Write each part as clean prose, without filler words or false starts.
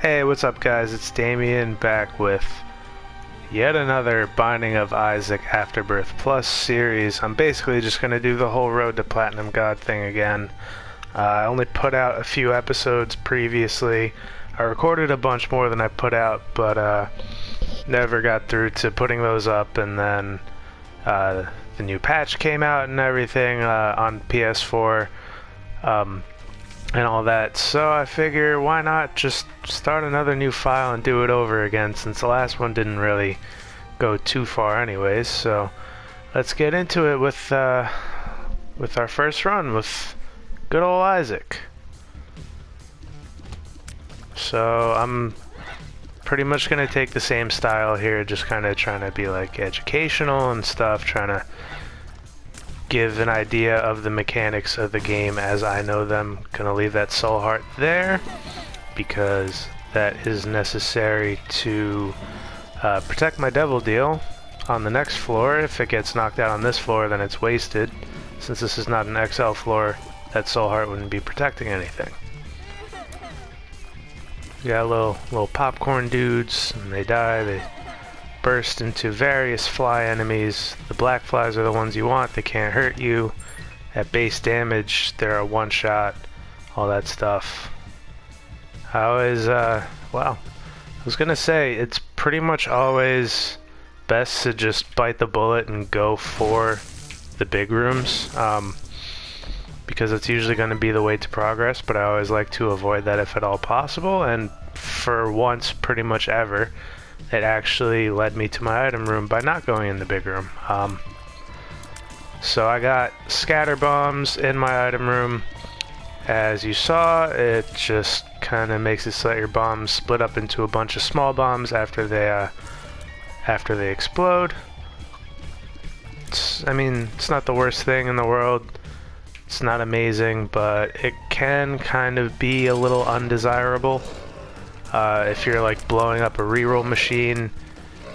Hey, what's up guys? It's Damien back with yet another Binding of Isaac Afterbirth Plus series. I'm basically just going to do the whole Road to Platinum God thing again. I only put out a few episodes previously. I recorded a bunch more than I put out, but never got through to putting those up, and then the new patch came out and everything on PS4. And all that, so I figure why not just start another new file and do it over again, since the last one didn't really go too far anyways. So let's get into it with our first run with good old Isaac. So I'm pretty much gonna take the same style here, just kind of trying to be like educational and stuff, trying to give an idea of the mechanics of the game as I know them. Gonna leave that soul heart there because that is necessary to protect my devil deal on the next floor. If it gets knocked out on this floor, then it's wasted. Since this is not an XL floor, that soul heart wouldn't be protecting anything. We got little popcorn dudes, and they die. They burst into various fly enemies. The black flies are the ones you want. They can't hurt you. At base damage, they're a one-shot. All that stuff. I always, well, I was gonna say, it's pretty much always best to just bite the bullet and go for the big rooms, because it's usually going to be the way to progress, but I always like to avoid that if at all possible, and for once, pretty much ever, it actually led me to my item room by not going in the big room. So I got scatter bombs in my item room. As you saw, it just kind of makes it so that your bombs split up into a bunch of small bombs after they explode. I mean, it's not the worst thing in the world. It's not amazing, but it can kind of be a little undesirable. If you're like blowing up a reroll machine,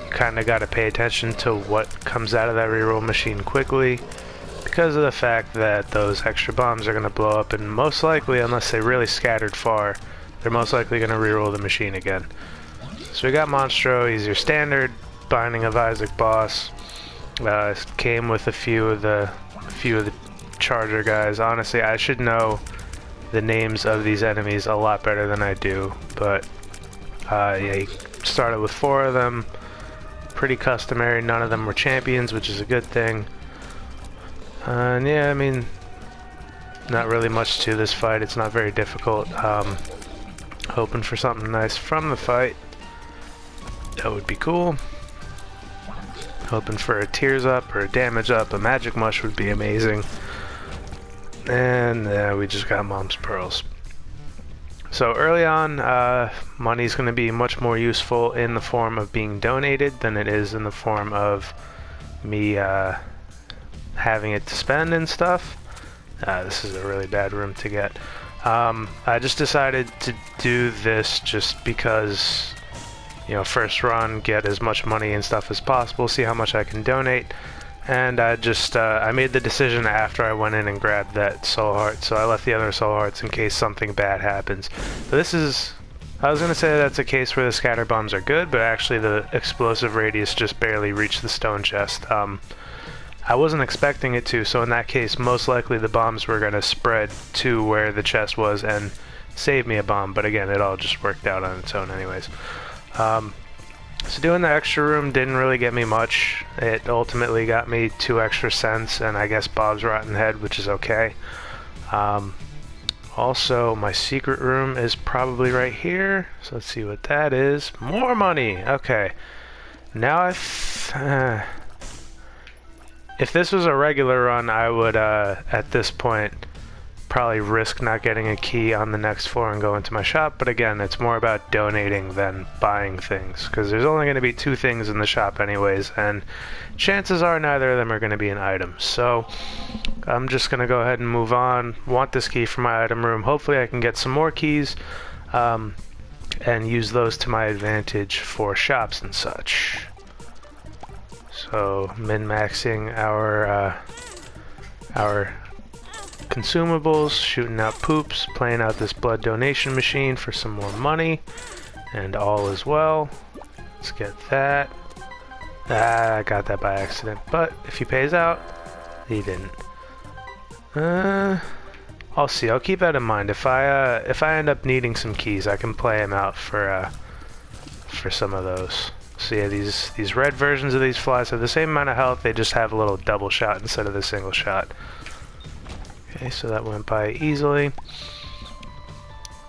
you kind of got to pay attention to what comes out of that reroll machine quickly, because of the fact that those extra bombs are going to blow up, and most likely, unless they really scattered far, they're most likely going to reroll the machine again. So we got Monstro. He's your standard Binding of Isaac boss. Came with a few of the Charger guys. Honestly, I should know the names of these enemies a lot better than I do, but yeah, he started with 4 of them. Pretty customary. None of them were champions, which is a good thing. And yeah, I mean, not really much to this fight. It's not very difficult. Hoping for something nice from the fight. That would be cool. Hoping for a tears up or a damage up. A magic mush would be amazing. And we just got Mom's Pearls. So early on, money's going to be much more useful in the form of being donated than it is in the form of me having it to spend and stuff. This is a really bad room to get. I just decided to do this just because, you know, first run, get as much money and stuff as possible, see how much I can donate. And I just, I made the decision after I went in and grabbed that soul heart, so I left the other soul hearts in case something bad happens. So this is, I was going to say that's a case where the scatter bombs are good, but actually the explosive radius just barely reached the stone chest. I wasn't expecting it to, so in that case, most likely the bombs were going to spread to where the chest was and save me a bomb, but again, it all just worked out on its own anyways. So doing the extra room didn't really get me much. It ultimately got me 2 extra cents and I guess Bob's Rotten Head, which is okay. Also, my secret room is probably right here. So let's see what that is. More money! Okay. Now if this was a regular run, I would, at this point, probably risk not getting a key on the next floor and go into my shop, but again, it's more about donating than buying things, because there's only going to be 2 things in the shop anyways, and chances are neither of them are going to be an item. So I'm just going to go ahead and move on. Want this key for my item room. Hopefully I can get some more keys and use those to my advantage for shops and such. So min-maxing our consumables, shooting out poops, playing out this blood donation machine for some more money, And all is well. Let's get that. Ah, I got that by accident. But if he pays out, he didn't. I'll see. I'll keep that in mind. If I end up needing some keys, I can play him out for some of those. So yeah, these red versions of these flies have the same amount of health. They just have a little double shot instead of the single shot. Okay, so that went by easily.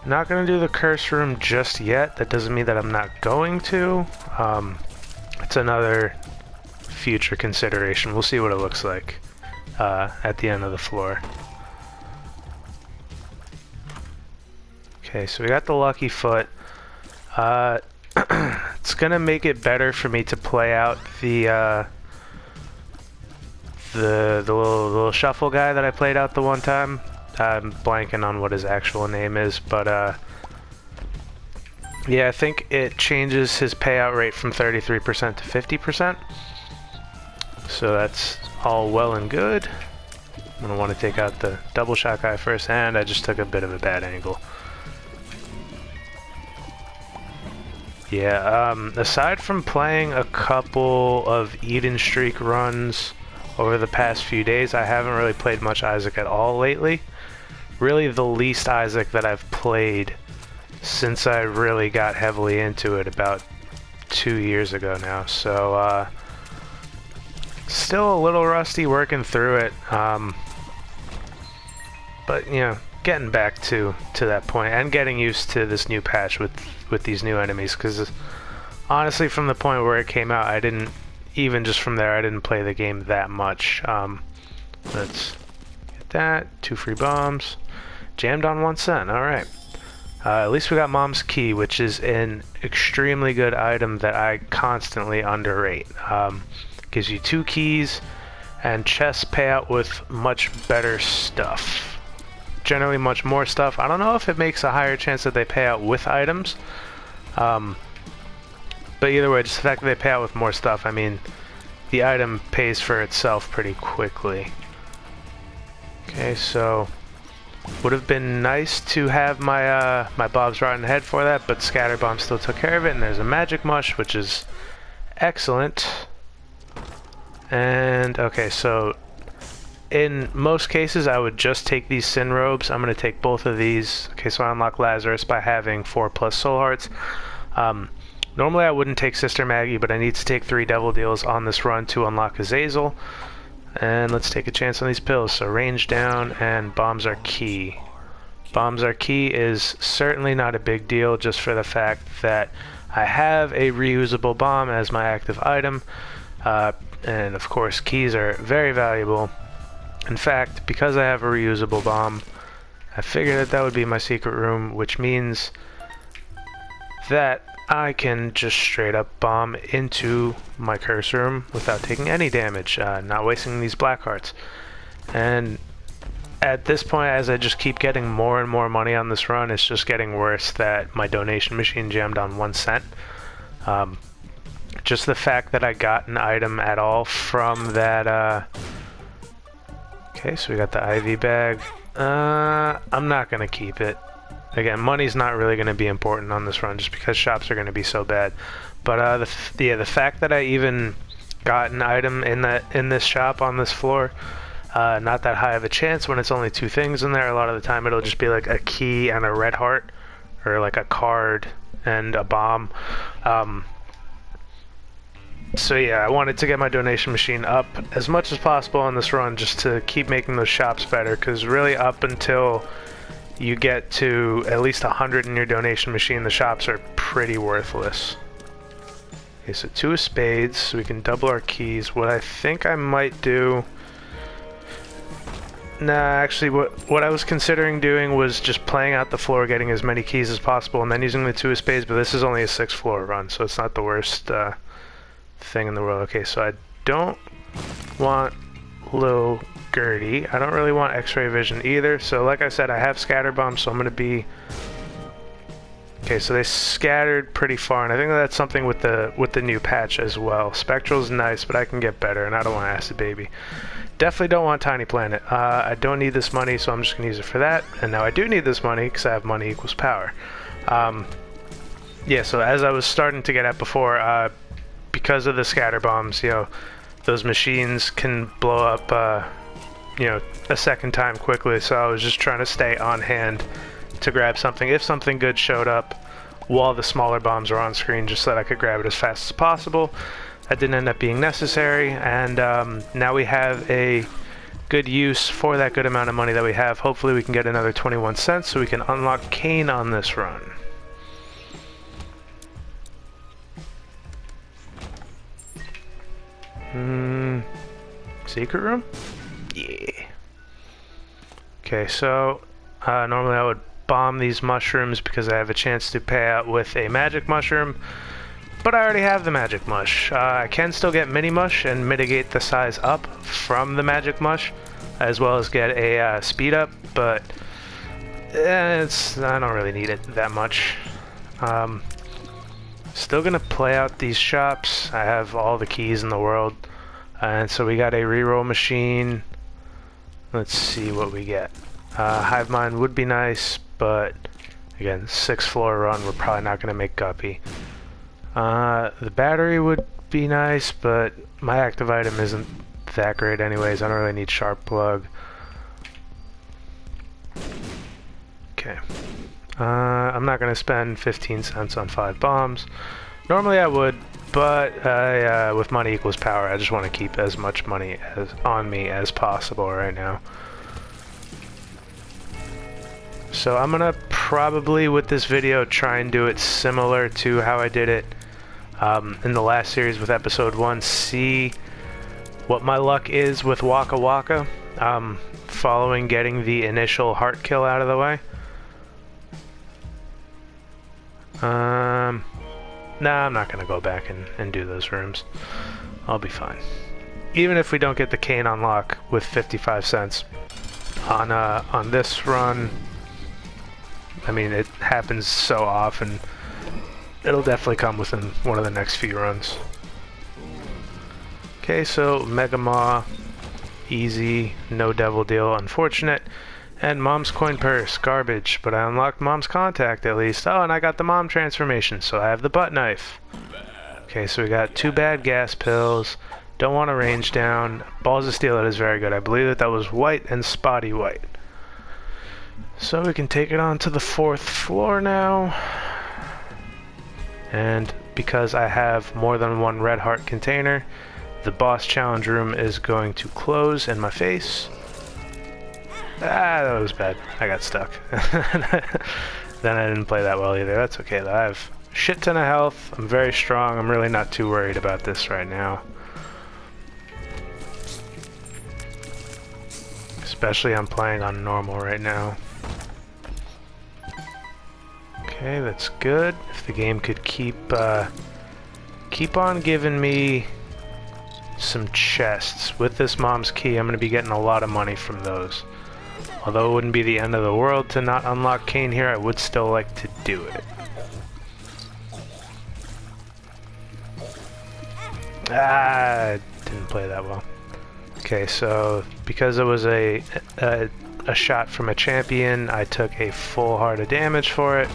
Not gonna do the curse room just yet. That doesn't mean that I'm not going to. It's another future consideration. We'll see what it looks like at the end of the floor. Okay, so we got the lucky foot. It's gonna make it better for me to play out the little shuffle guy that I played out the one time. I'm blanking on what his actual name is, but yeah, I think it changes his payout rate from 33% to 50%. So that's all well and good. I'm gonna want to take out the double shot guy first, and I just took a bit of a bad angle. Yeah, aside from playing a couple of Eden Streak runs over the past few days, I haven't really played much Isaac at all lately. Really the least Isaac that I've played since I really got heavily into it about 2 years ago now. So, still a little rusty working through it. But, you know, getting back to that point and getting used to this new patch with these new enemies, because honestly from the point where it came out, I didn't, even just from there, I didn't play the game that much. Let's get that. 2 free bombs. Jammed on 1 cent. Alright. At least we got Mom's Key, which is an extremely good item that I constantly underrate. Gives you 2 keys, and chests pay out with much better stuff. Generally much more stuff. I don't know if it makes a higher chance that they pay out with items. But either way, just the fact that they pay out with more stuff, I mean, the item pays for itself pretty quickly. Okay, so would have been nice to have my my Bob's Rotten Head for that, but Scatter Bomb still took care of it, and there's a Magic Mush, which is excellent. And okay, so in most cases, I would just take these Sin Robes. I'm going to take both of these. Okay, so I unlock Lazarus by having 4+ Soul Hearts. Normally I wouldn't take Sister Maggie, but I need to take 3 Devil Deals on this run to unlock Azazel. And let's take a chance on these pills. So range down, and Bombs are key. Bombs are key is certainly not a big deal, just for the fact that I have a reusable bomb as my active item. And of course, keys are very valuable. In fact, because I have a reusable bomb, I figured that that would be my secret room, which means that I can just straight up bomb into my curse room without taking any damage, not wasting these black hearts. And at this point, as I just keep getting more and more money on this run, it's just getting worse that my donation machine jammed on 1 cent. Just the fact that I got an item at all from that, okay, so we got the IV bag. I'm not gonna keep it. Again, money's not really going to be important on this run just because shops are going to be so bad. But the fact that I even got an item in this shop on this floor, not that high of a chance when it's only 2 things in there. A lot of the time it'll just be like a key and a red heart, or like a card and a bomb. So yeah, I wanted to get my donation machine up as much as possible on this run just to keep making those shops better, because really up until you get to at least 100 in your donation machine, the shops are pretty worthless. Okay, so 2 of spades, so we can double our keys. What I think I might do... Nah, actually what I was considering doing was just playing out the floor, getting as many keys as possible, and then using the 2 of spades, but this is only a 6th floor run, so it's not the worst thing in the world. Okay, so I don't want Lil Gertie. I don't really want X-ray vision either, so like I said, I have scatter bombs, so I'm gonna be... Okay, so they scattered pretty far, and I think that's something with the new patch as well. Spectral's nice, but I can get better, and I don't want Acid Baby. Definitely don't want Tiny Planet. I don't need this money, so I'm just gonna use it for that. And now I do need this money because I have money equals power. Yeah, so as I was starting to get at before, because of the scatter bombs, you know, those machines can blow up, you know, a second time quickly, so I was just trying to stay on hand to grab something if something good showed up while the smaller bombs were on screen, just so that I could grab it as fast as possible. That didn't end up being necessary, and now we have a good use for that good amount of money that we have. Hopefully we can get another 21 cents so we can unlock Kane on this run. Secret room? Yeah. Okay, so normally I would bomb these mushrooms because I have a chance to pay out with a magic mushroom, but I already have the magic mush. I can still get mini mush and mitigate the size up from the magic mush, as well as get a speed up, but I don't really need it that much. Still gonna play out these shops. I have all the keys in the world, and so we got a reroll machine. Let's see what we get. Hive mind would be nice, but again, 6th floor run, we're probably not gonna make guppy. The battery would be nice, but my active item isn't that great anyways. I don't really need sharp plug. Okay. I'm not going to spend 15 cents on 5 bombs. Normally I would, but with money equals power, I just want to keep as much money on me as possible right now. So I'm going to probably, with this video, try and do it similar to how I did it in the last series with episode 1. See what my luck is with Waka Waka, following getting the initial heart kill out of the way. Nah, I'm not gonna go back and do those rooms. I'll be fine. Even if we don't get the Kane unlock with 55 cents on this run, I mean, it happens so often. It'll definitely come within one of the next few runs. Okay, so Mega Maw, easy, no devil deal, unfortunate. And Mom's coin purse, garbage, but I unlocked Mom's contact at least. Oh, and I got the Mom transformation, so I have the butt knife. Okay, so we got 2 bad gas pills. Don't want to range down. Balls of Steel, that is very good. I believe that was white and spotty white. So we can take it on to the 4th floor now. And because I have more than 1 red heart container, the boss challenge room is going to close in my face. Ah, that was bad. I got stuck. Then I didn't play that well either. That's okay though. I have shit ton of health. I'm very strong. I'm really not too worried about this right now. Especially I'm playing on normal right now. Okay, that's good. If the game could keep on giving me some chests. With this Mom's key, I'm going to be getting a lot of money from those. Although it wouldn't be the end of the world to not unlock Kane here, I would still like to do it. Ah, didn't play that well. Okay, so because it was a shot from a champion, I took a full heart of damage for it.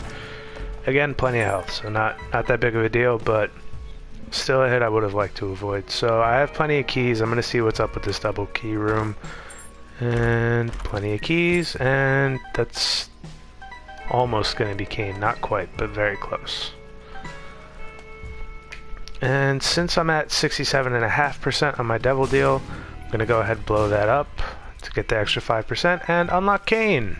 Again, plenty of health, so not that big of a deal, but still a hit I would have liked to avoid. So I have plenty of keys. I'm going to see what's up with this double key room. And plenty of keys, and that's almost going to be Kane. Not quite, but very close. And since I'm at 67.5% on my devil deal, I'm going to go ahead and blow that up to get the extra 5% and unlock Kane.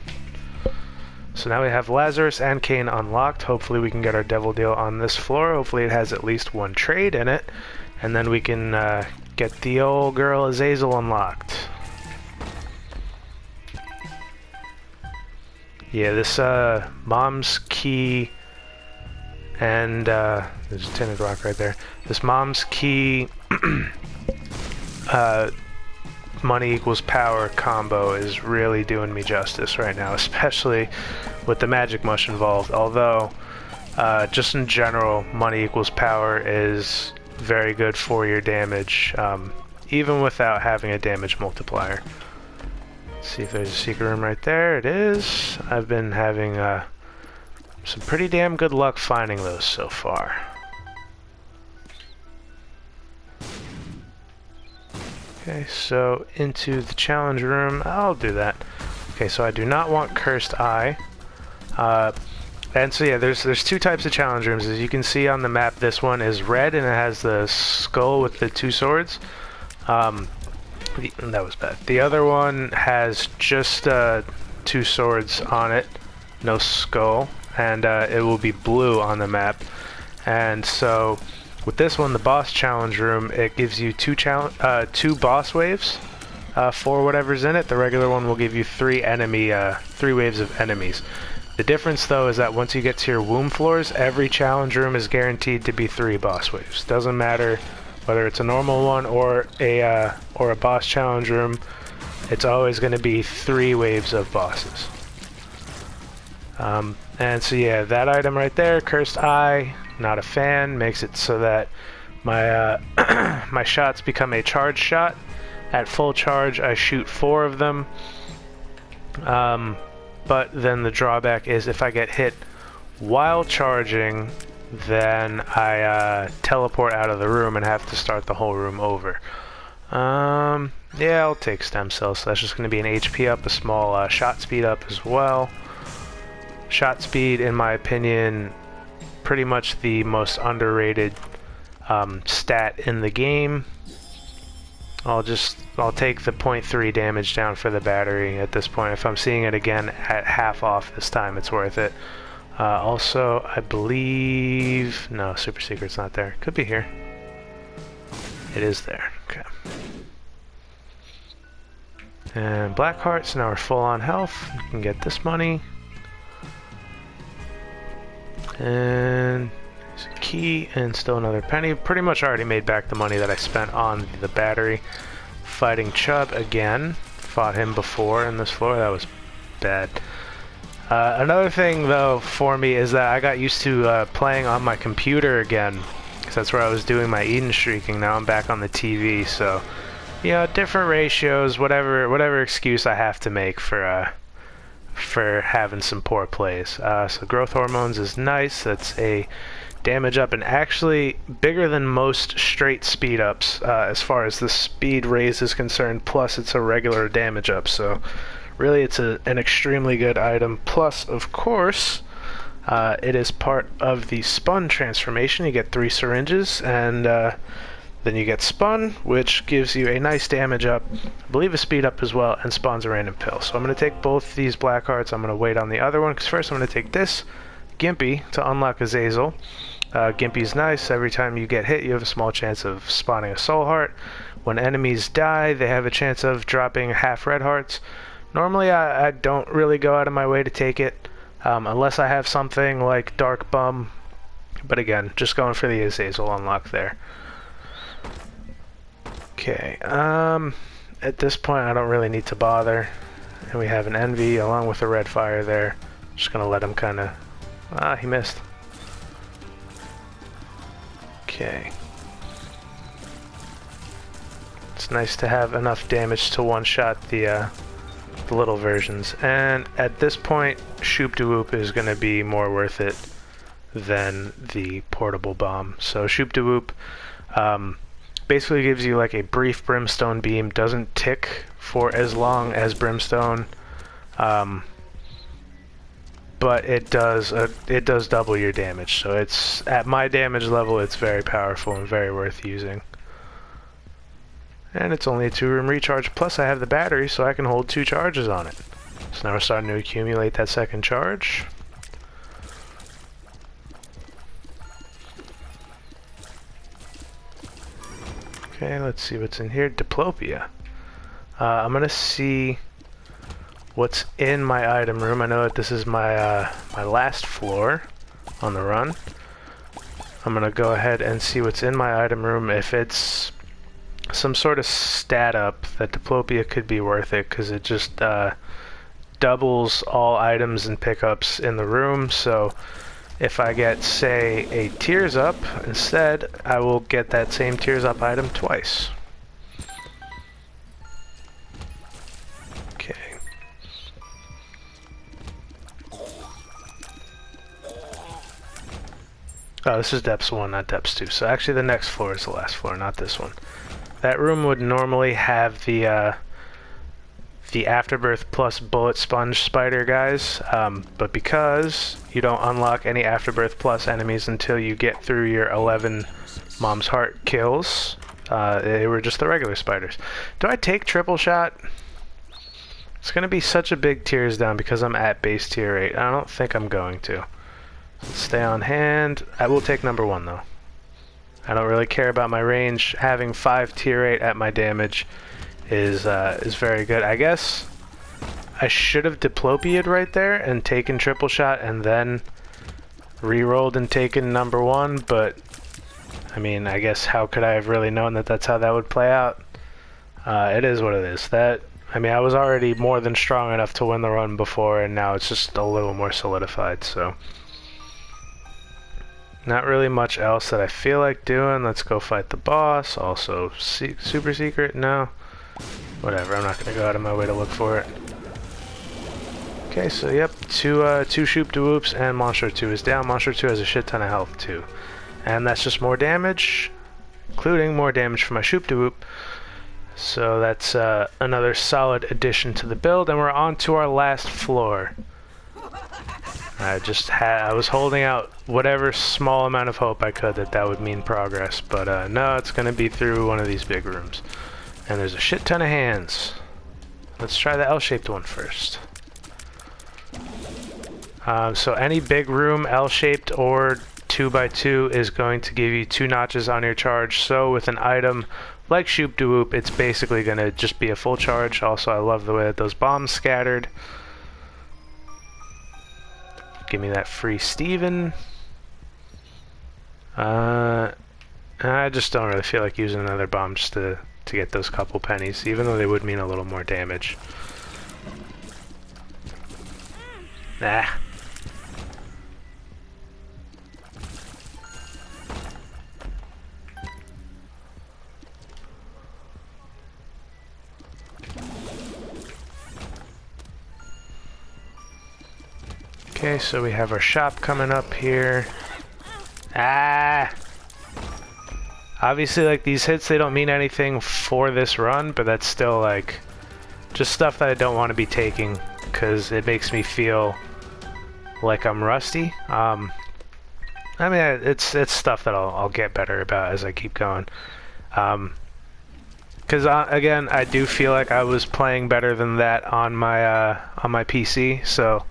So now we have Lazarus and Kane unlocked. Hopefully we can get our devil deal on this floor. Hopefully it has at least 1 trade in it. And then we can get the old girl Azazel unlocked. Yeah, this Mom's key and there's a tinted rock right there. This Mom's key money equals power combo is really doing me justice right now, especially with the magic mush involved. Although just in general, money equals power is very good for your damage, even without having a damage multiplier. Let's see if there's a secret room right there. It is. I've been having Some pretty damn good luck finding those so far. Okay, so into the challenge room. I'll do that. Okay, so I do not want Cursed Eye. And so yeah, there's two types of challenge rooms. As you can see on the map, this one is red and it has the skull with the two swords. That was bad. The other one has just two swords on it, no skull, and it will be blue on the map. And so with this one, the boss challenge room, it gives you two boss waves for whatever's in it. The regular one will give you three waves of enemies. The difference, though, is that once you get to your womb floors, every challenge room is guaranteed to be 3 boss waves. Doesn't matter whether it's a normal one or a boss challenge room. It's always going to be 3 waves of bosses. And so yeah, that item right there, Cursed Eye, not a fan. Makes it so that my my shots become a charge shot. At full charge, I shoot 4 of them. But then the drawback is if I get hit while charging, then I teleport out of the room and have to start the whole room over. Yeah, I'll take stem cells, so that's just going to be an HP up, a small shot speed up as well. Shot speed, in my opinion, pretty much the most underrated stat in the game. I'll take the 0.3 damage down for the battery at this point. If I'm seeing it again at half off this time, it's worth it. Also, I believe... No, Super Secret's not there. Could be here. It is there. Okay. And Black Heart, so now we're full on health. We can get this money. And... key and still another penny. Pretty much already made back the money that I spent on the battery. Fighting Chub again. Fought him before in this floor. That was bad. Another thing though for me is that I got used to playing on my computer again, because that's where I was doing my Eden streaking. Now I'm back on the TV, so you know, different ratios, whatever excuse I have to make for having some poor plays. So growth hormones is nice. That's a damage up, and actually bigger than most straight speed ups as far as the speed raise is concerned, plus it's a regular damage up, so really it's an extremely good item. Plus, of course, it is part of the spun transformation. You get 3 syringes, and then you get spun, which gives you a nice damage up, I believe a speed up as well, and spawns a random pill. So I'm going to take both these black hearts. I'm going to wait on the other one, because first I'm going to take this Gimpy to unlock Azazel. Gimpy's nice. Every time you get hit, you have a small chance of spawning a soul heart. When enemies die, they have a chance of dropping half red hearts. Normally, I don't really go out of my way to take it, unless I have something like Dark Bum. But again, just going for the Azazel unlock there. Okay, at this point, I don't really need to bother. And we have an Envy along with a Red Fire there. Just gonna let him kind of... Ah, he missed. Okay. It's nice to have enough damage to one-shot the little versions. And at this point, Shoop de Whoop is going to be more worth it than the portable bomb. So Shoop de Whoop basically gives you like a brief Brimstone beam. Doesn't tick for as long as Brimstone. But it does double your damage, so it's at my damage level, it's very powerful and very worth using. And it's only a 2-room recharge, plus I have the battery, so I can hold 2 charges on it. So now we're starting to accumulate that second charge. Okay, let's see what's in here. Diplopia. I'm gonna see what's in my item room. I know that this is my my last floor on the run. I'm gonna go ahead and see what's in my item room. If it's some sort of stat up, that Diplopia could be worth it, because it just doubles all items and pickups in the room. So if I get, say, a Tears Up instead, I will get that same Tears Up item twice. Oh, this is depths 1, not depths 2. So actually the next floor is the last floor, not this one. That room would normally have the Afterbirth plus bullet sponge spider guys, but because you don't unlock any Afterbirth plus enemies until you get through your 11 Mom's Heart kills, they were just the regular spiders. Do I take triple shot? It's going to be such a big tears down because I'm at base tier 8. I don't think I'm going to. Stay on hand. I will take number 1 though. I don't really care about my range. Having 5 tier 8 at my damage is very good. I guess I should have diplopia'd right there and taken triple shot and then re-rolled and taken number 1, but I mean, I guess how could I have really known that that's how that would play out? It is what it is. I mean, I was already more than strong enough to win the run before, and now it's just a little more solidified, so not really much else that I feel like doing. Let's go fight the boss. Also, super secret? No. Whatever, I'm not going to go out of my way to look for it. Okay, so yep, two shoop de whoops, and Monster 2 is down. Monster 2 has a shit ton of health too. And that's just more damage, including more damage for my shoop de whoop. So that's another solid addition to the build, and we're on to our last floor. I was holding out whatever small amount of hope I could that would mean progress, but no, it's going to be through one of these big rooms. And there's a shit ton of hands. Let's try the L-shaped one first. So any big room, L-shaped or 2x2, is going to give you 2 notches on your charge. So with an item like Shoop de Whoop, it's basically going to just be a full charge. Also, I love the way that those bombs scattered. Give me that free Steven. I just don't really feel like using another bomb just to get those couple pennies, even though they would mean a little more damage. Nah. Okay, so we have our shop coming up here. Ah! Obviously, like, these hits, they don't mean anything for this run, but that's still, like, just stuff that I don't want to be taking, because it makes me feel like I'm rusty. I mean, it's stuff that I'll get better about as I keep going. Because, again, I do feel like I was playing better than that on my PC, so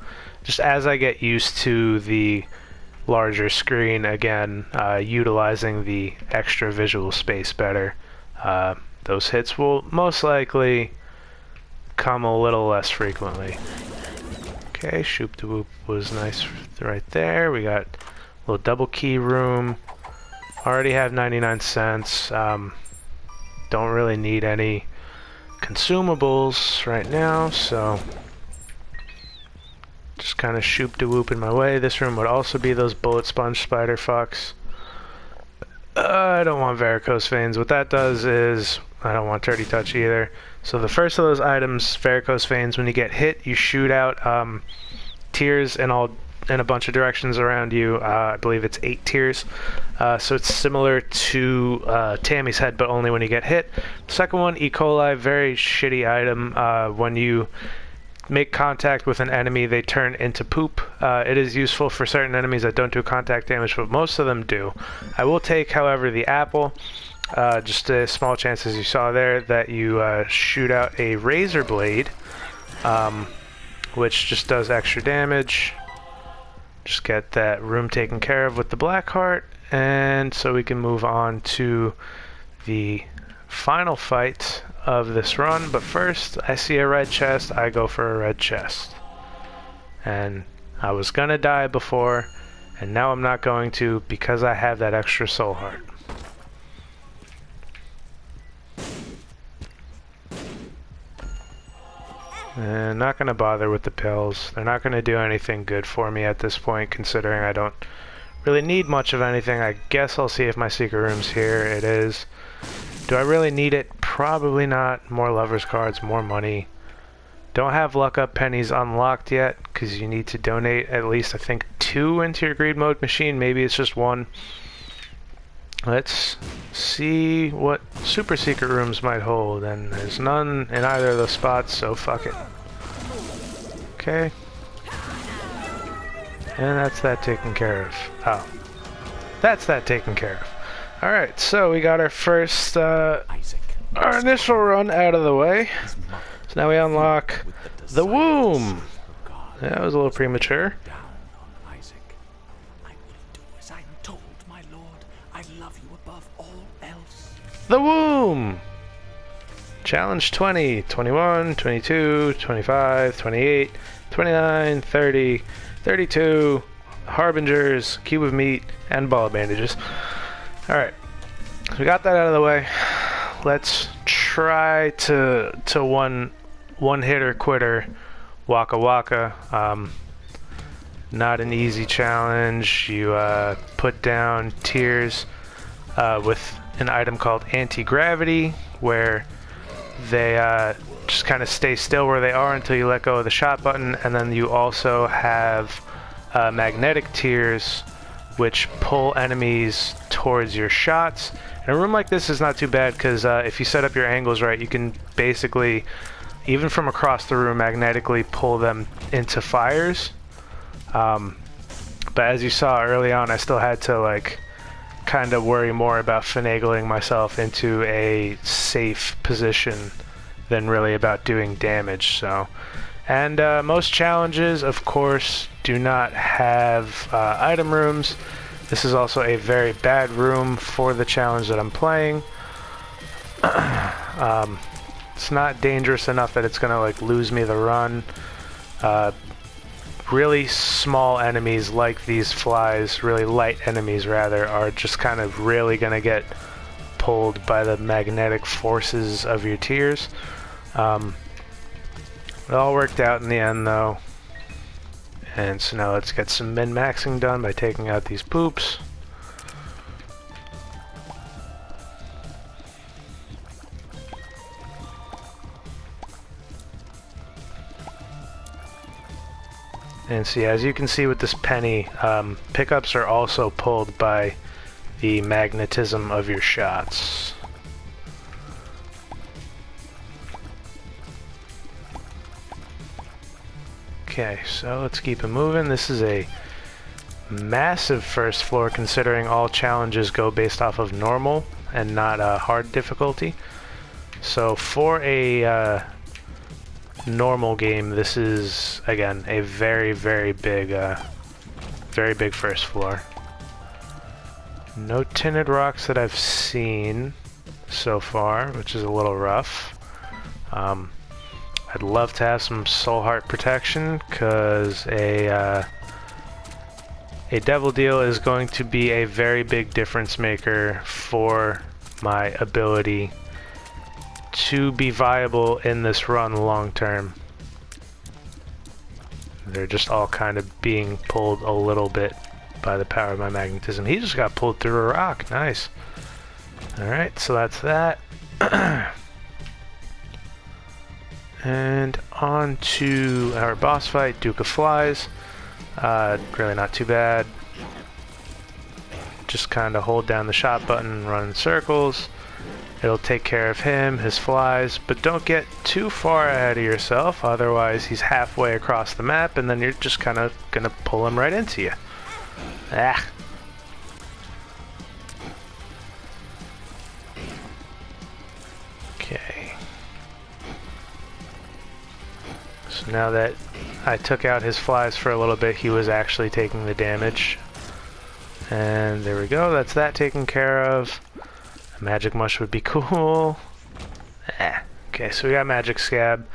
just as I get used to the larger screen, again, utilizing the extra visual space better, those hits will most likely come a little less frequently. Okay, Shoop de Whoop was nice right there. We got a little double key room. Already have 99 cents. Don't really need any consumables right now, so just kind of shoop de whoop in my way. This room would also be those bullet sponge spider fucks. I don't want varicose veins. What that does is I don't want dirty touch either. So the first of those items, varicose veins, when you get hit, you shoot out tears in a bunch of directions around you. I believe it's 8 tears. So it's similar to Tammy's head, but only when you get hit. Second one, E. coli, very shitty item. When you make contact with an enemy, they turn into poop. It is useful for certain enemies that don't do contact damage, but most of them do. I will take, however, the apple. Just a small chance, as you saw there, that you shoot out a razor blade, which just does extra damage. Just get that room taken care of with the black heart, and so we can move on to the final fight of this run. But first, I see a red chest, I go for a red chest. And I was gonna die before, and now I'm not going to because I have that extra soul heart. And not gonna bother with the pills. They're not gonna do anything good for me at this point, considering I don't really need much of anything. I guess I'll see if my secret room's here. It is. Do I really need it? Probably not. More lovers cards, more money. Don't have luck up pennies unlocked yet because you need to donate at least, I think, 2 into your greed mode machine. Maybe it's just 1. Let's see what super secret rooms might hold, and there's none in either of those spots, so fuck it. Okay. And that's that taken care of. Oh. That's that taken care of. Alright, so we got our first, our initial run out of the way. So now we unlock the womb. That was a little premature. The womb! Challenge 20, 21, 22, 25, 28, 29, 30, 32, harbingers, cube of meat, and ball of bandages. Alright, so we got that out of the way. Let's try to one hitter quitter Waka Waka. Not an easy challenge. You put down tiers with an item called anti-gravity, where they just kind of stay still where they are until you let go of the shot button, and then you also have magnetic tiers, which pull enemies towards your shots. And a room like this is not too bad because if you set up your angles right, you can basically, even from across the room, magnetically pull them into fires. But as you saw early on, I still had to like kind of worry more about finagling myself into a safe position than really about doing damage. So, and most challenges, of course, do not have item rooms. This is also a very bad room for the challenge that I'm playing. It's not dangerous enough that it's gonna like lose me the run. Really small enemies like these flies, really light enemies rather, are just kind of really gonna get pulled by the magnetic forces of your tiers. It all worked out in the end though. And so now let's get some min-maxing done by taking out these poops. And see, as you can see with this penny, pickups are also pulled by the magnetism of your shots. Okay, so let's keep it moving. This is a massive first floor considering all challenges go based off of normal and not hard difficulty. So for a normal game, this is again a very big first floor. No tinted rocks that I've seen so far, which is a little rough. I'd love to have some soul heart protection because a devil deal is going to be a very big difference maker for my ability to be viable in this run long term. They're just all kind of being pulled a little bit by the power of my magnetism. He just got pulled through a rock. Nice. Alright, so that's that. And on to our boss fight, Duke of Flies. Really not too bad. Just kind of hold down the shot button, run in circles. It'll take care of him, his flies, but don't get too far ahead of yourself, otherwise he's halfway across the map and then you're just kind of gonna pull him right into you. Ah. Okay. So now that I took out his flies for a little bit, he was actually taking the damage. And there we go, that's that taken care of. A magic mush would be cool. Okay, so we got magic scab.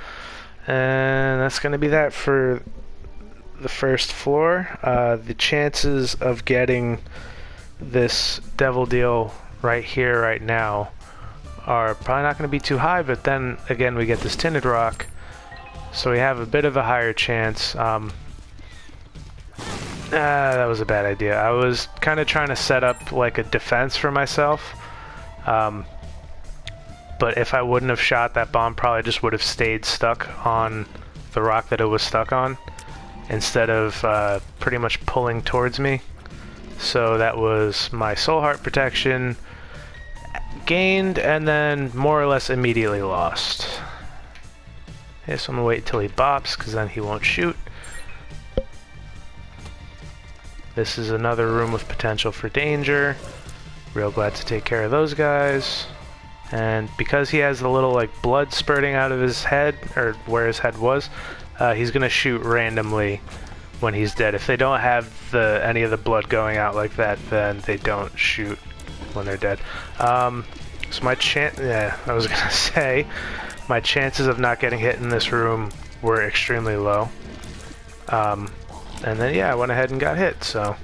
And that's gonna be that for the first floor. The chances of getting this devil deal right here, right now, are probably not gonna be too high, but then again we get this tinted rock. So we have a bit of a higher chance. That was a bad idea. I was kind of trying to set up like a defense for myself. But if I wouldn't have shot, that bomb probably just would have stayed stuck on the rock that it was stuck on, instead of pretty much pulling towards me. So that was my soul heart protection gained and then more or less immediately lost. Okay, so I'm gonna wait until he bops because then he won't shoot. This is another room with potential for danger. Real glad to take care of those guys. And because he has the little like blood spurting out of his head, or where his head was, he's gonna shoot randomly when he's dead. If they don't have any of the blood going out like that, then they don't shoot when they're dead. So my I was gonna say, my chances of not getting hit in this room were extremely low. And then yeah, I went ahead and got hit, so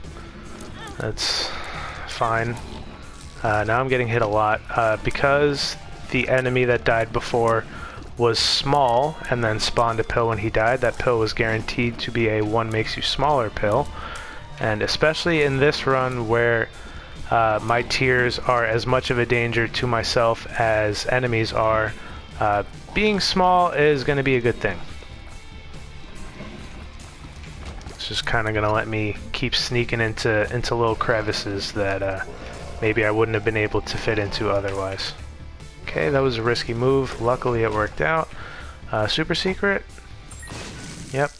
that's fine. Now I'm getting hit a lot because the enemy that died before was small and then spawned a pill when he died. That pill was guaranteed to be a 1 makes you smaller pill, and especially in this run where my tiers are as much of a danger to myself as enemies are, being small is going to be a good thing. It's just kind of going to let me keep sneaking into little crevices that maybe I wouldn't have been able to fit into otherwise. Okay, that was a risky move. Luckily it worked out. Super secret? Yep.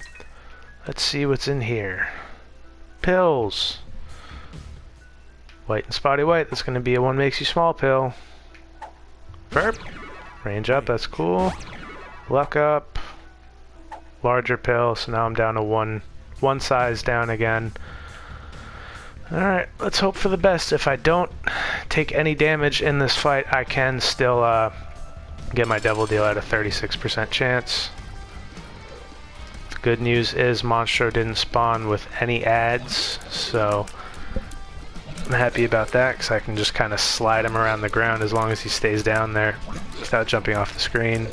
Let's see what's in here. Pills! White and spotty white, that's going to be a 1 makes you small pill. Burp! Range up, that's cool. Luck up. Larger pill, so now I'm down to one size down again. Alright, let's hope for the best. If I don't take any damage in this fight, I can still get my devil deal at a 36% chance. The good news is Monstro didn't spawn with any ads, so I'm happy about that because I can just kind of slide him around the ground as long as he stays down there without jumping off the screen.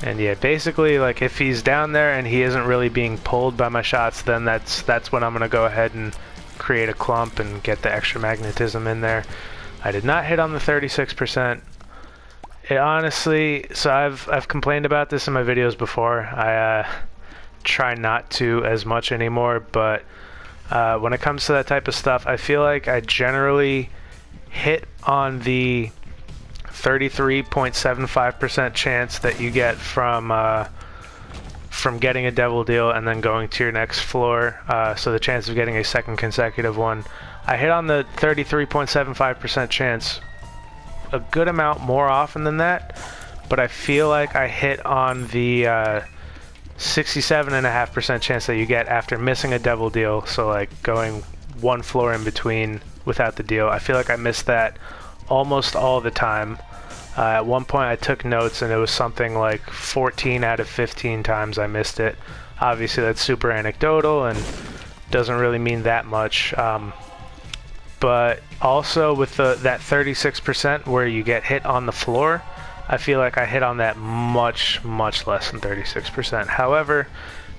And yeah, basically, like, if he's down there and he isn't really being pulled by my shots, then that's when I'm gonna go ahead and create a clump and get the extra magnetism in there. I did not hit on the 36%. It honestly, so I've complained about this in my videos before. I try not to as much anymore, but when it comes to that type of stuff, I feel like I generally hit on the 33.75% chance that you get from getting a devil deal and then going to your next floor, so the chance of getting a second consecutive one. I hit on the 33.75% chance a good amount more often than that, but I feel like I hit on the 67.5% chance that you get after missing a devil deal, so like going 1 floor in between without the deal. I feel like I missed that almost all the time. At one point I took notes and it was something like 14 out of 15 times I missed it. Obviously that's super anecdotal and doesn't really mean that much. But also with that 36% where you get hit on the floor, I feel like I hit on that much less than 36%. However,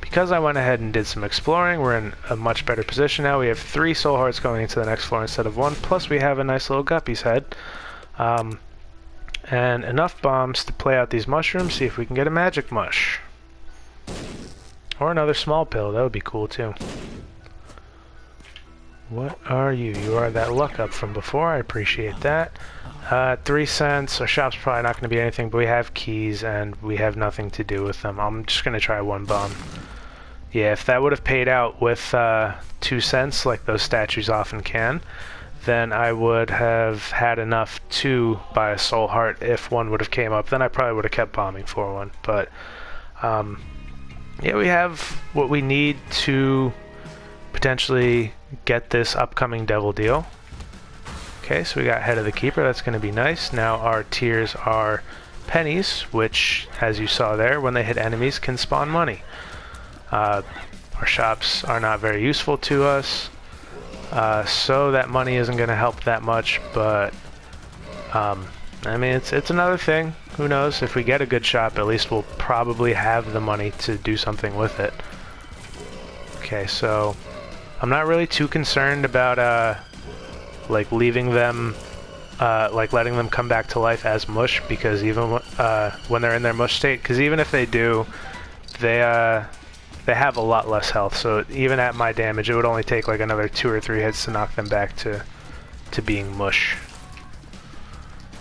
because I went ahead and did some exploring, we're in a much better position now. We have 3 soul hearts going into the next floor instead of 1, plus we have a nice little guppy's head. And enough bombs to play out these mushrooms, see if we can get a magic mush. Or another small pill, that would be cool too. What are you? You are that luck up from before, I appreciate that. 3 cents, our shop's probably not going to be anything, but we have keys and we have nothing to do with them. I'm just going to try 1 bomb. Yeah, if that would have paid out with 2 cents, like those statues often can, then I would have had enough to buy a soul heart. If one would have came up, then I probably would have kept bombing for one. But yeah, we have what we need to potentially get this upcoming devil deal. Okay, so we got Head of the Keeper, that's going to be nice. Now our tiers are pennies, which, as you saw there, when they hit enemies can spawn money. Our shops are not very useful to us, so that money isn't going to help that much, but I mean, it's another thing. Who knows? If we get a good shop, at least we'll probably have the money to do something with it. Okay, so I'm not really too concerned about like leaving them like letting them come back to life as mush, because even when they're in their mush state, because even if they do, they have a lot less health. So even at my damage, it would only take like another 2 or 3 hits to knock them back to being mush.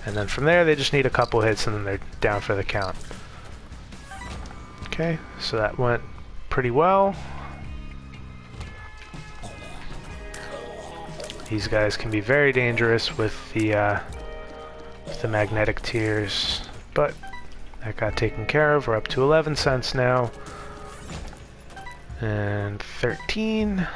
And then from there, they just need a couple hits and then they're down for the count. Okay, so that went pretty well. These guys can be very dangerous with the magnetic tears, but that got taken care of. We're up to 11 cents now. And 13.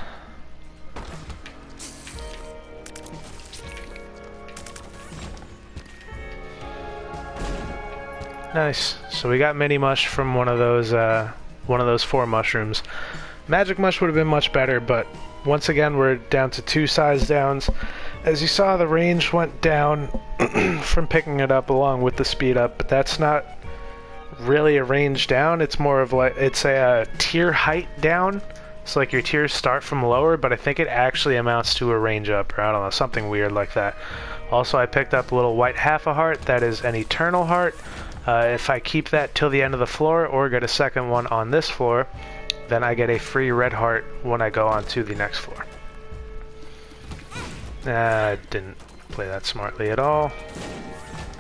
Nice. So we got mini mush from one of those 4 mushrooms. Magic mush would have been much better, but once again we're down to 2 size downs. As you saw, the range went down from picking it up along with the speed up, but that's not really a range down. It's more of like, it's a tier height down. So like your tiers start from lower, but I think it actually amounts to a range up, or I don't know, something weird like that. Also, I picked up a little white half a heart. That is an eternal heart. If I keep that till the end of the floor or get a second one on this floor, then I get a free red heart when I go on to the next floor. I didn't play that smartly at all,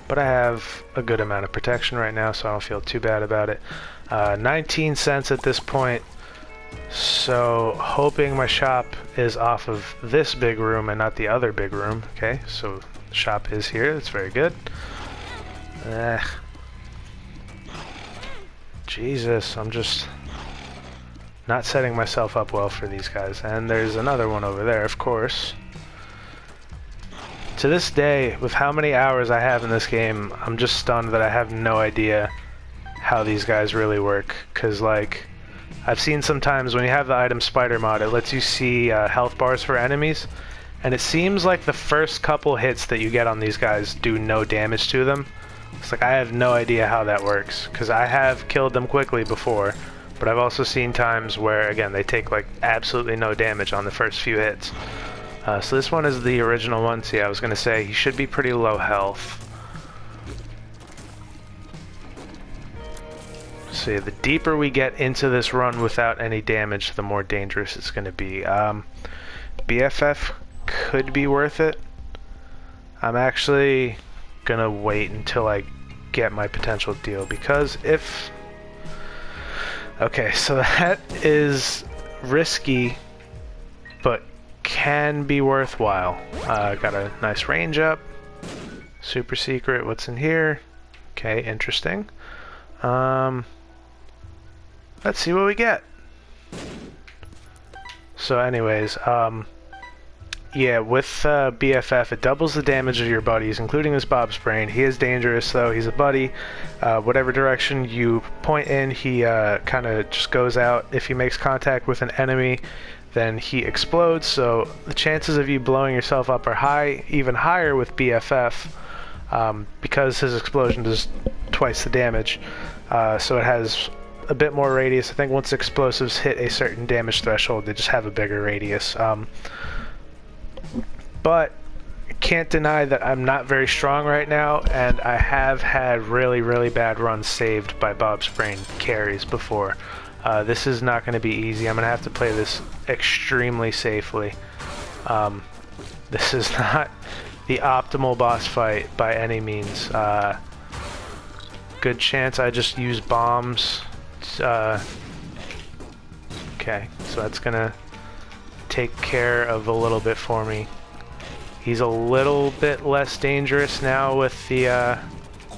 but I have a good amount of protection right now, so I don't feel too bad about it. 19 cents at this point, so hoping my shop is off of this big room and not the other big room. Okay, so the shop is here. That's very good. Jesus, I'm just not setting myself up well for these guys. And there's another one over there, of course. To this day, with how many hours I have in this game, I'm just stunned that I have no idea how these guys really work. Because, like, I've seen sometimes when you have the item spider mod, it lets you see health bars for enemies. And it seems like the first couple hits that you get on these guys do no damage to them. It's like I have no idea how that works, because I have killed them quickly before, but I've also seen times where, again, they take like absolutely no damage on the first few hits. So this one is the original one. See, I was going to say he should be pretty low health. See, the deeper we get into this run without any damage, the more dangerous it's going to be. BFF could be worth it. I'm actually gonna wait until I get my potential deal, because if... Okay, so that is risky, but can be worthwhile. Got a nice range up. Super secret, what's in here? Okay, interesting. Let's see what we get. So anyways, yeah, with BFF, it doubles the damage of your buddies, including this Bob's Brain. He is dangerous, though. He's a buddy. Whatever direction you point in, he kind of just goes out. If he makes contact with an enemy, then he explodes. So the chances of you blowing yourself up are high, even higher with BFF, because his explosion does twice the damage. So it has a bit more radius. I think once explosives hit a certain damage threshold, they just have a bigger radius. But I can't deny that I'm not very strong right now, and I have had really, really bad runs saved by Bob's Brain carries before. This is not going to be easy. I'm going to have to play this extremely safely. This is not the optimal boss fight by any means. Good chance I just use bombs. Okay, so that's going to take care of a little bit for me. He's a little bit less dangerous now with the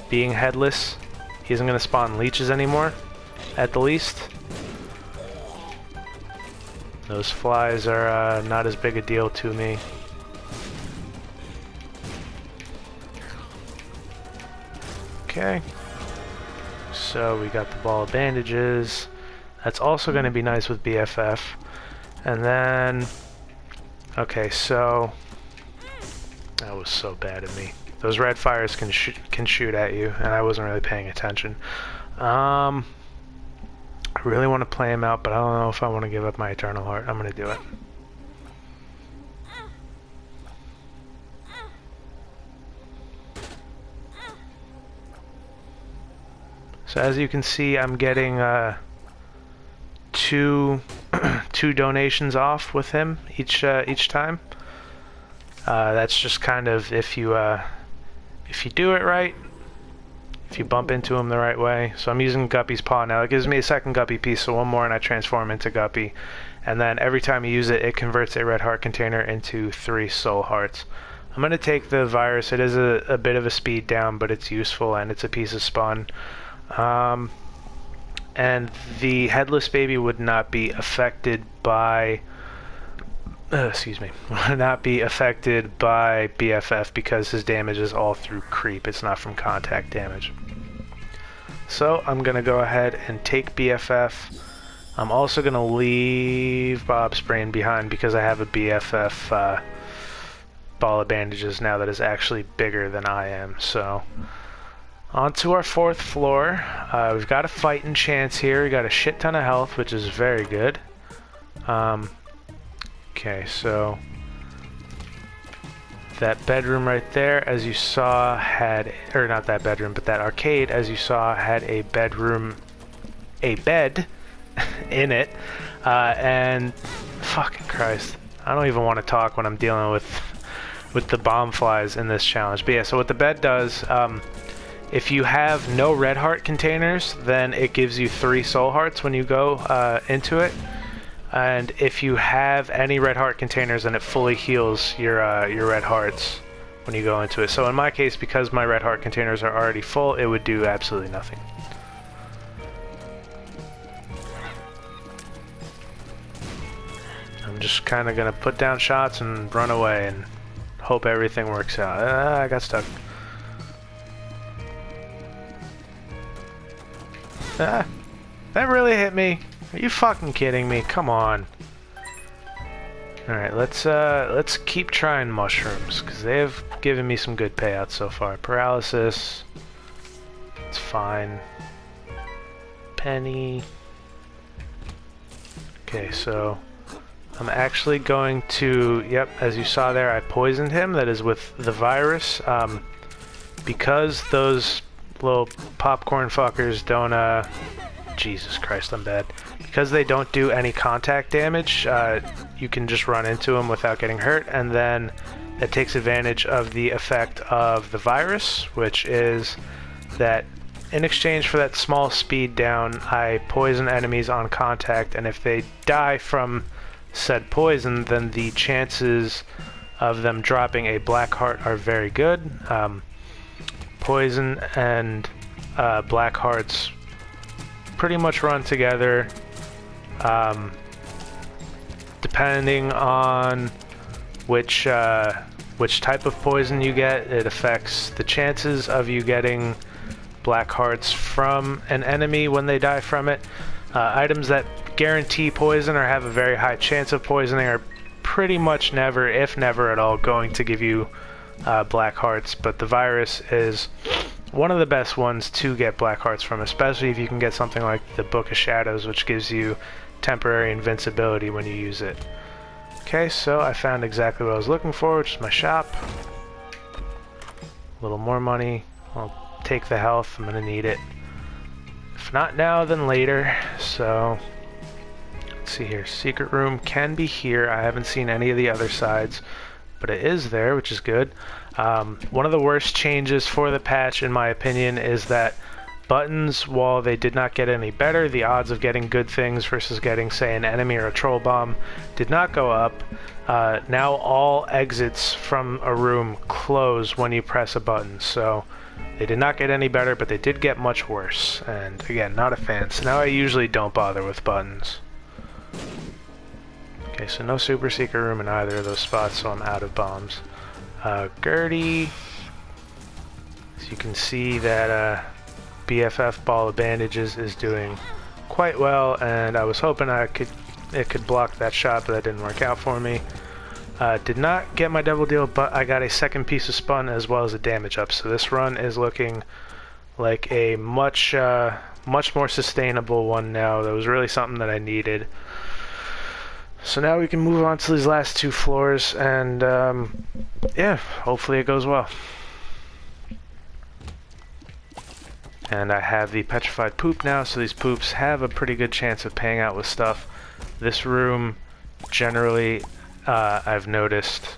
being headless. He isn't going to spawn leeches anymore, at the least. Those flies are not as big a deal to me. Okay. So we got the ball of bandages. That's also going to be nice with BFF. And then... Okay, so... That was so bad of me. Those red fires can shoot at you, and I wasn't really paying attention. I really want to play him out, but I don't know if I want to give up my Eternal Heart. I'm going to do it. So as you can see, I'm getting two donations off with him each time. That's just kind of if you do it right, if you bump into him the right way. So I'm using Guppy's Paw now. It gives me a second Guppy piece, so one more and I transform into Guppy. And then every time you use it, it converts a red heart container into 3 soul hearts. I'm going to take the virus. It is a bit of a speed down, but it's useful and it's a piece of spawn. And the headless baby would not be affected by would not be affected by BFF because his damage is all through creep. It's not from contact damage. So I'm gonna go ahead and take BFF. I'm also gonna leave Bob's brain behind because I have a BFF ball of bandages now that is actually bigger than I am. So on to our 4th floor. We've got a fighting chance here. We got a shit ton of health, which is very good. Okay, so that bedroom right there, as you saw, had, or not that bedroom, but that arcade, as you saw, had a bed in it, and fucking Christ, I don't even want to talk when I'm dealing with the bomb flies in this challenge. But yeah, so what the bed does, if you have no red heart containers, then it gives you 3 soul hearts when you go into it. And if you have any red heart containers, then it fully heals your red hearts when you go into it. So in my case, because my red heart containers are already full, it would do absolutely nothing. I'm just kind of going to put down shots and run away and hope everything works out. I got stuck. That really hit me. Are you fucking kidding me? Come on. Alright, let's keep trying mushrooms, because they have given me some good payouts so far. Paralysis. It's fine. Penny. Okay, so I'm actually going to, yep, as you saw there, I poisoned him. That is with the virus. Because those little popcorn fuckers don't, Jesus Christ, I'm bad. Because they don't do any contact damage, you can just run into them without getting hurt, and then it takes advantage of the effect of the virus, which is that in exchange for that small speed down, I poison enemies on contact, and if they die from said poison, then the chances of them dropping a black heart are very good. Poison and black hearts pretty much run together. Depending on which type of poison you get, it affects the chances of you getting black hearts from an enemy when they die from it. Items that guarantee poison or have a very high chance of poisoning are pretty much never, if never at all, going to give you black hearts, but the virus is one of the best ones to get black hearts from, especially if you can get something like the Book of Shadows, which gives you temporary invincibility when you use it. Okay, so I found exactly what I was looking for, which is my shop. A little more money. I'll take the health, I'm gonna need it. If not now, then later. So let's see here. Secret room can be here. I haven't seen any of the other sides, but it is there, which is good. One of the worst changes for the patch, in my opinion, is that buttons, while they did not get any better, the odds of getting good things versus getting, say, an enemy or a troll bomb did not go up. Now all exits from a room close when you press a button, so they did not get any better, but they did get much worse. And again, not a fan, so now I usually don't bother with buttons. Okay, so no super secret room in either of those spots, so I'm out of bombs. Gertie, as you can see that BFF ball of bandages is doing quite well, and I was hoping it could block that shot, but that didn't work out for me. Did not get my double deal, but I got a second piece of spun as well as a damage up, so this run is looking like a much more sustainable one now. That was really something that I needed. So now we can move on to these last 2 floors, and yeah, hopefully it goes well. And I have the petrified poop now, so these poops have a pretty good chance of paying out with stuff. This room, generally, I've noticed,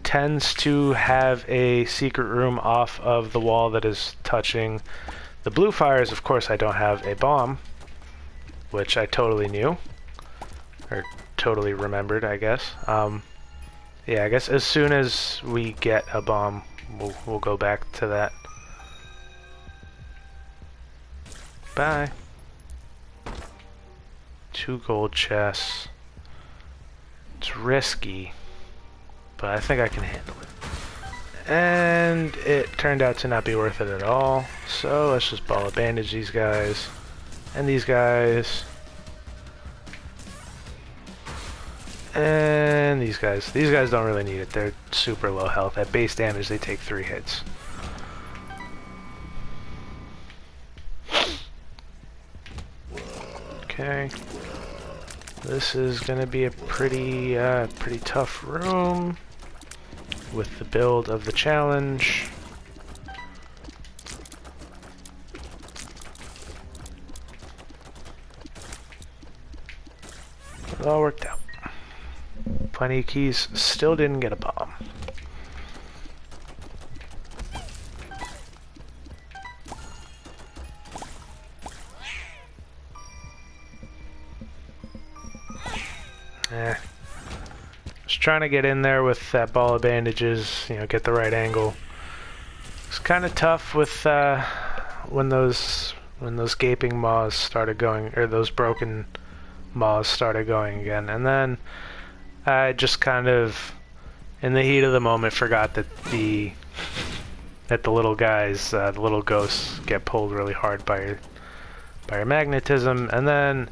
tends to have a secret room off of the wall that is touching the blue fires. Of course, I don't have a bomb, which I totally knew, or totally remembered, I guess. Yeah, I guess as soon as we get a bomb, we'll go back to that. Bye. 2 gold chests. It's risky, but I think I can handle it. And it turned out to not be worth it at all. So let's just ball of bandage these guys. And these guys. And these guys. These guys don't really need it. They're super low health. At base damage, they take 3 hits. Okay. This is gonna be a pretty tough room with the build of the challenge. It all worked out. Plenty of keys. Still didn't get a bomb. Just trying to get in there with that ball of bandages, you know, get the right angle. It's kind of tough with when those gaping maws started going, or those broken maws started going again. And then I just kind of, in the heat of the moment, forgot that the little guys, the little ghosts, get pulled really hard by your magnetism, and then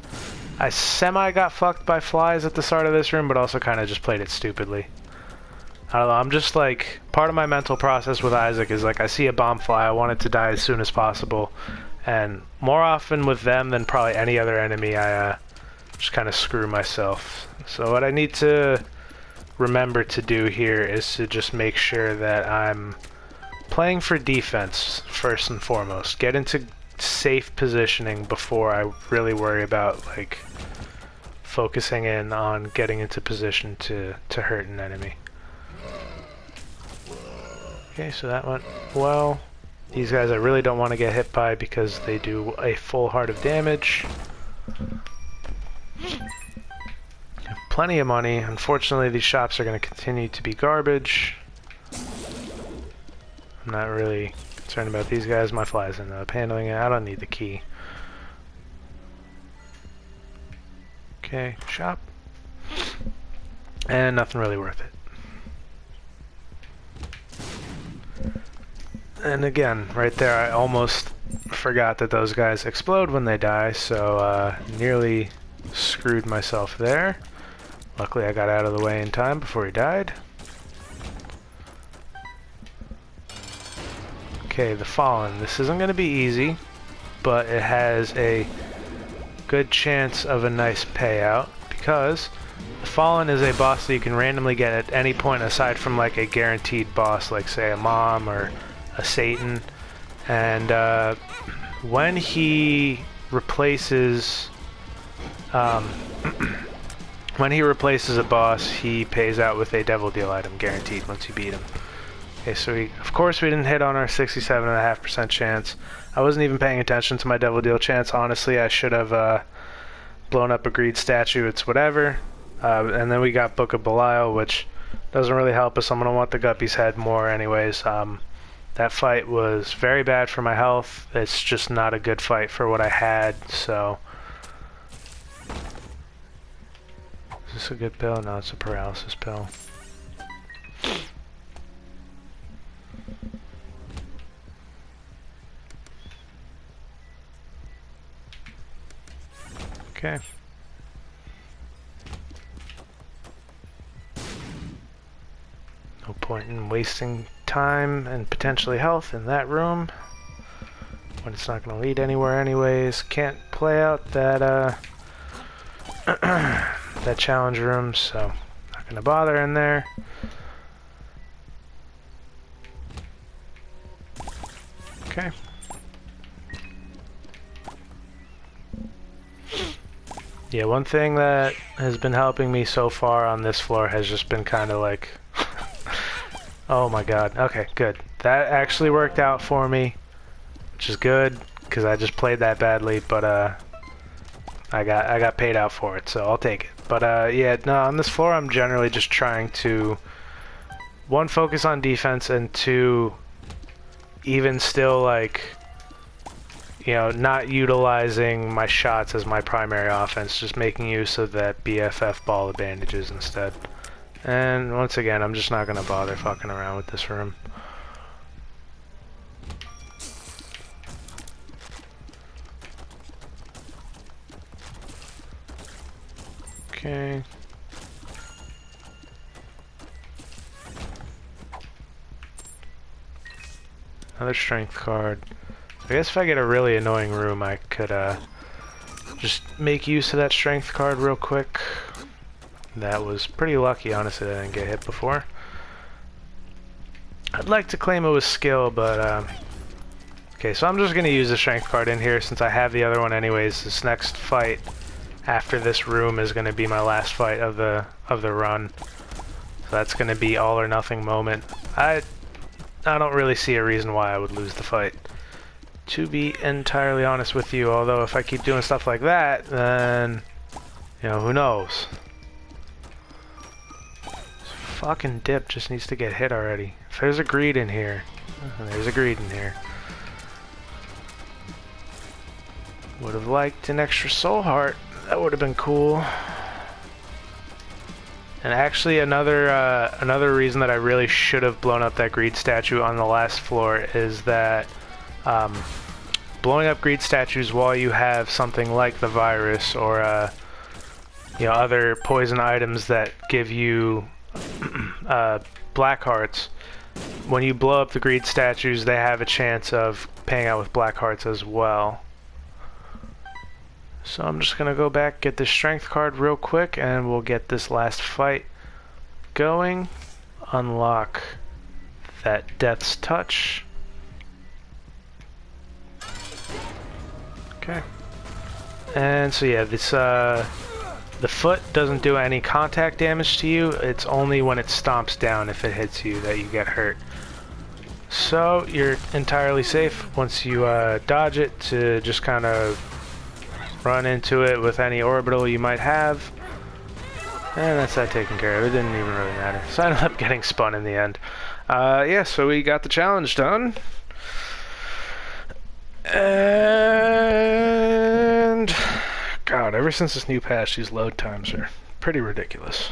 I got fucked by flies at the start of this room, but also kind of just played it stupidly. I don't know, I'm just like, part of my mental process with Isaac is like, I see a bomb fly, I want it to die as soon as possible, and more often with them than probably any other enemy, I just kind of screw myself. So what I need to remember to do here is to just make sure that I'm playing for defense first and foremost. Get into safe positioning before I really worry about like focusing in on getting into position to hurt an enemy. Okay, so that went well. These guys I really don't want to get hit by because they do a full heart of damage. Plenty of money. Unfortunately, these shops are going to continue to be garbage. I'm not really concerned about these guys. My flies end up handling it. I don't need the key. Okay, shop. And nothing really worth it. And again, right there, I almost forgot that those guys explode when they die, so nearly screwed myself there. Luckily, I got out of the way in time before he died. Okay, the Fallen. This isn't going to be easy, but it has a good chance of a nice payout because the Fallen is a boss that you can randomly get at any point aside from like a guaranteed boss, like say a Mom or a Satan. And when he replaces when he replaces a boss, he pays out with a Devil Deal item guaranteed once you beat him. Okay, so of course we didn't hit on our 67.5% chance. I wasn't even paying attention to my Devil Deal chance. Honestly, I should have blown up a greed statue. It's whatever. And then we got Book of Belial, which doesn't really help us. I'm going to want the Guppy's head more anyways. That fight was very bad for my health. It's just not a good fight for what I had, so... Is this a good pill? No, it's a paralysis pill. Okay. No point in wasting time and potentially health in that room when it's not going to lead anywhere anyways. Can't play out that that challenge room, so not going to bother in there. Okay. Yeah, one thing that has been helping me so far on this floor has just been kind of like... Oh my god. Okay, good. That actually worked out for me, which is good, because I just played that badly, but I got paid out for it, so I'll take it. But yeah, no, on this floor I'm generally just trying to, one, focus on defense, and two, even still, like, you know, not utilizing my shots as my primary offense, just making use of that BFF ball of bandages instead. And once again, I'm just not gonna bother fucking around with this room. Okay. Another strength card. I guess if I get a really annoying room, I could just make use of that strength card real quick. That was pretty lucky, honestly, that I didn't get hit before. I'd like to claim it was skill, but okay, so I'm just gonna use the strength card in here since I have the other one anyways. This next fight after this room is gonna be my last fight of the run. So that's gonna be all or nothing moment. I don't really see a reason why I would lose the fight, to be entirely honest with you, although if I keep doing stuff like that, then, you know, who knows. This fucking dip just needs to get hit already. If there's a greed in here, there's a greed in here. Would have liked an extra soul heart. That would have been cool. And actually, another reason that I really should have blown up that greed statue on the last floor is that blowing up greed statues while you have something like the virus or you know, other poison items that give you black hearts. When you blow up the greed statues, they have a chance of paying out with black hearts as well. So I'm just gonna go back, get this strength card real quick, and we'll get this last fight going. Unlock that Death's Touch. Okay. And so yeah, this the foot doesn't do any contact damage to you. It's only when it stomps down, if it hits you, that you get hurt. So you're entirely safe once you dodge it, to just kind of run into it with any orbital you might have. And that's that taken care of. It didn't even really matter. So I ended up getting spun in the end. Yeah, so we got the challenge done. And God, ever since this new patch, these load times are pretty ridiculous.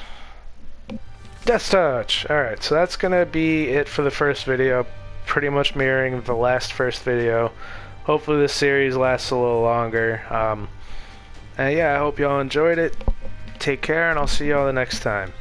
Death Touch! Alright, so that's gonna be it for the first video. Pretty much mirroring the first video. Hopefully this series lasts a little longer. And yeah, I hope y'all enjoyed it. Take care, and I'll see y'all the next time.